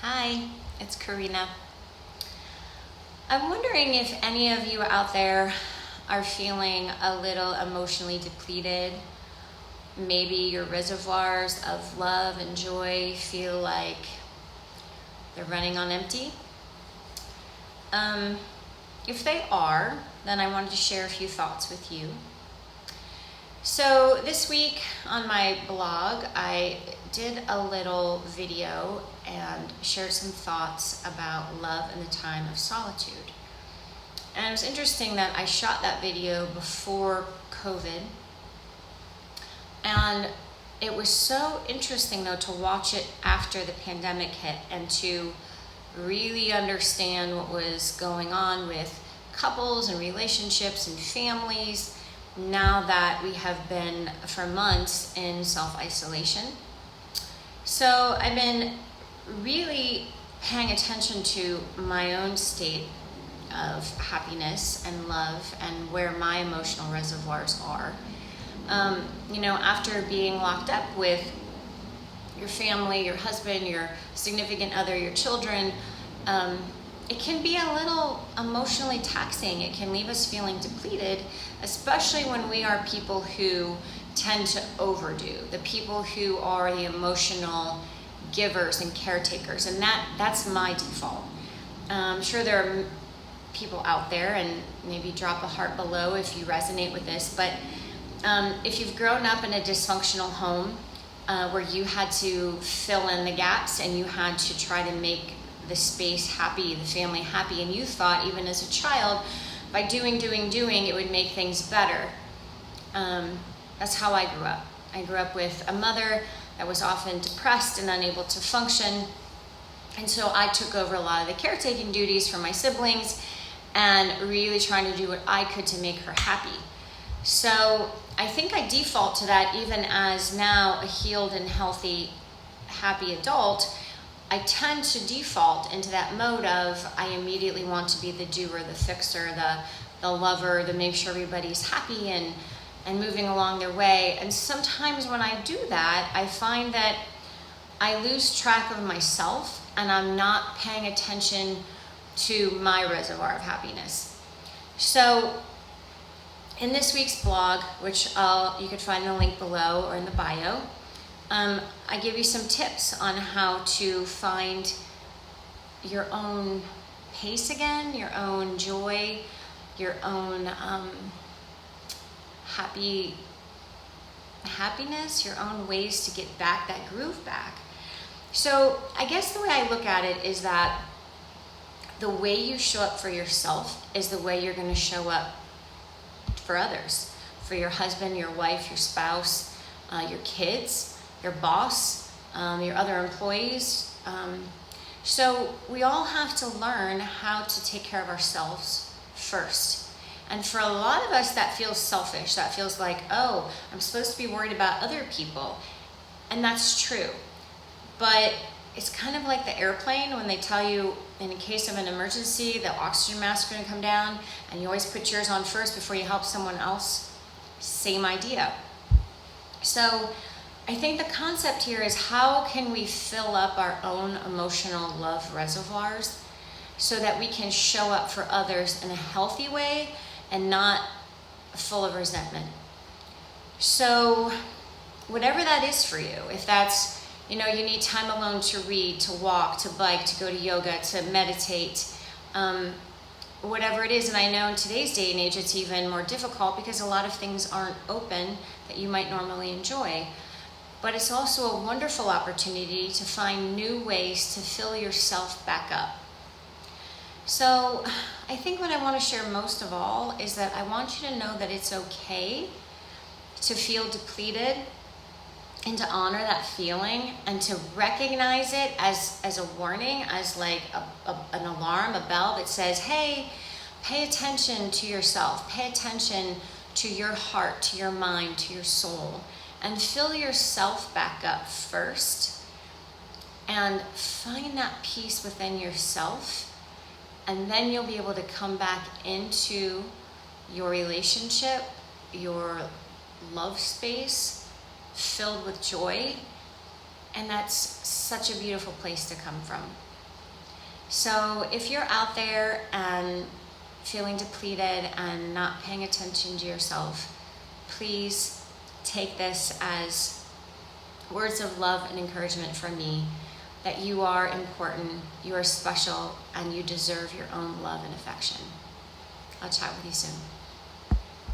Hi, it's Karina. I'm wondering if any of you out there are feeling a little emotionally depleted. Maybe your reservoirs of love and joy feel like they're running on empty. If they are, then I wanted to share a few thoughts with you. So this week on my blog, I did a little video and shared some thoughts about love in the time of solitude. And it was interesting that I shot that video before COVID. And it was so interesting though to watch it after the pandemic hit and to really understand what was going on with couples and relationships and families now that we have been for months in self-isolation. So I've been really paying attention to my own state of happiness and love and where my emotional reservoirs are. After being locked up with your family, your husband, your significant other, your children, it can be a little emotionally taxing. It can leave us feeling depleted, especially when we are people who tend to overdo, the people who are the emotional givers and caretakers, and that's my default. I'm sure there are people out there, and maybe drop a heart below if you resonate with this, but if you've grown up in a dysfunctional home where you had to fill in the gaps and you had to try to make the space happy, the family happy, and you thought even as a child by doing, it would make things better. That's how I grew up. I grew up with a mother that was often depressed and unable to function. And so I took over a lot of the caretaking duties for my siblings and really trying to do what I could to make her happy. So I think I default to that even as now a healed and healthy, happy adult. I tend to default into that mode of I immediately want to be the doer, the fixer, the lover, the make sure everybody's happy and moving along their way. And sometimes when I do that, I find that I lose track of myself and I'm not paying attention to my reservoir of happiness. So in this week's blog, which you could find the link below or in the bio, I give you some tips on how to find your own pace again, your own joy, your own happiness, your own ways to get back that groove back. So I guess the way I look at it is that the way you show up for yourself is the way you're going to show up for others, for your husband, your wife, your spouse, your kids, your boss, your other employees. So we all have to learn how to take care of ourselves first. And for a lot of us, that feels selfish. That feels like, oh, I'm supposed to be worried about other people. And that's true. But it's kind of like the airplane when they tell you in case of an emergency, the oxygen mask is going to come down and you always put yours on first before you help someone else. Same idea. So I think the concept here is how can we fill up our own emotional love reservoirs so that we can show up for others in a healthy way and not full of resentment. So whatever that is for you, if that's, you need time alone to read, to walk, to bike, to go to yoga, to meditate, whatever it is. And I know in today's day and age, it's even more difficult because a lot of things aren't open that you might normally enjoy. But it's also a wonderful opportunity to find new ways to fill yourself back up. So I think what I want to share most of all is that I want you to know that it's okay to feel depleted and to honor that feeling and to recognize it as a warning, as like an alarm, a bell that says, hey, pay attention to yourself, pay attention to your heart, to your mind, to your soul, and fill yourself back up first and find that peace within yourself. And then you'll be able to come back into your relationship, your love space, filled with joy. And that's such a beautiful place to come from. So if you're out there and feeling depleted and not paying attention to yourself, please take this as words of love and encouragement from me, that you are important, you are special, and you deserve your own love and affection. I'll chat with you soon.